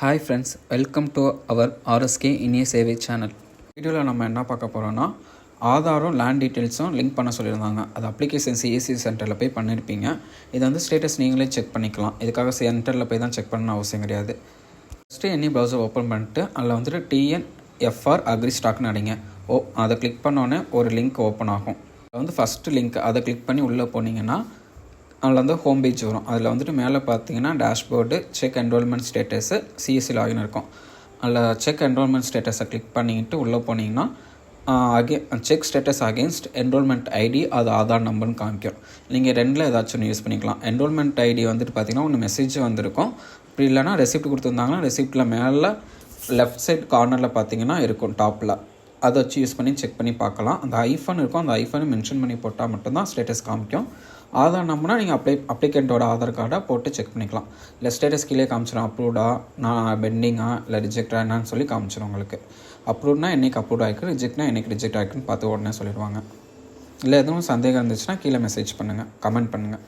Hi friends, welcome to our RSK இனிய சேவை channel. வீடியோவில் நம்ம என்ன பார்க்க போகிறோன்னா, ஆதாரும் லேண்ட் டீட்டெயில்ஸும் லிங்க் பண்ண சொல்லியிருந்தாங்க. அது அப்ளிகேஷன் சிஎஸ்சி சென்டரில் போய் பண்ணியிருப்பீங்க. இது வந்து ஸ்டேட்டஸ் நீங்களே செக் பண்ணிக்கலாம். இதுக்காக சென்டரில் போய் தான் செக் பண்ணணும் அவசியம் கிடையாது. ஃபஸ்ட்டு எனி ப்ரௌசர் ஓப்பன் பண்ணிட்டு அதில் வந்துட்டு டிஎன்எஃப்ஆர் அக்ரி ஸ்டாக்னு அடிங்க. அதை கிளிக் பண்ணோன்னே ஒரு லிங்க் ஓப்பன் ஆகும். அது வந்து ஃபஸ்ட்டு லிங்க் அதை கிளிக் பண்ணி உள்ளே போனீங்கன்னா அதில் வந்து ஹோம் பேஜ் வரும். அதில் வந்துட்டு மேலே பார்த்தீங்கன்னா dashboard, check enrolment status, CSC login இருக்கும். அதில் செக் என்ரோல்மெண்ட் ஸ்டேட்டஸை கிளிக் பண்ணிக்கிட்டு உள்ளே போனீங்கன்னா check status against enrolment ID, அது ஆதார் நம்பர்னு காமிக்கும். நீங்கள் ரெண்டில் ஏதாச்சும் ஒன்று யூஸ் பண்ணிக்கலாம். என்ரோல்மெண்ட் ஐடி வந்துட்டு பார்த்தீங்கன்னா ஒன்று மெசேஜ் வந்திருக்கும். அப்படி இல்லைனா ரெசிப்ட் கொடுத்துருந்தாங்கன்னா ரெசிப்ட்டில் மேலே லெஃப்ட் சைட் கார்னரில் பார்த்தீங்கன்னா இருக்கும் டாப்பில். அதை வச்சு யூஸ் பண்ணி செக் பண்ணி பார்க்கலாம். அந்த ஐஃபோன் இருக்கும், அந்த ஐஃபோனை மென்ஷன் பண்ணி போட்டால் மட்டும்தான் ஸ்டேட்டஸ் காமிக்கும். ஆதார் நம்பர்னா நீங்கள் அப்ளிகண்ட்டோட ஆதார் கார்டை போட்டு செக் பண்ணிக்கலாம். இல்லை ஸ்டேட்டஸ் கீழே காமிச்சிடும், அப்ரூவ்டா, நான் பெண்டிங்கா இல்லை ரிஜெக்டா என்னன்னு சொல்லி காமிச்சிடும். உங்களுக்கு அப்ரூவ்னா என்றைக்கு அப்ரூவ் ஆகிருக்கு, ரிஜெக்ட்னா என்றைக்கு ரிஜெக்ட் ஆகிருக்குன்னு பார்த்து உடனே சொல்லிடுவாங்க. இல்லை எதுவும் சந்தேகம் இருந்துச்சுன்னா கீழே மெசேஜ் பண்ணுங்கள், கமெண்ட் பண்ணுங்கள்.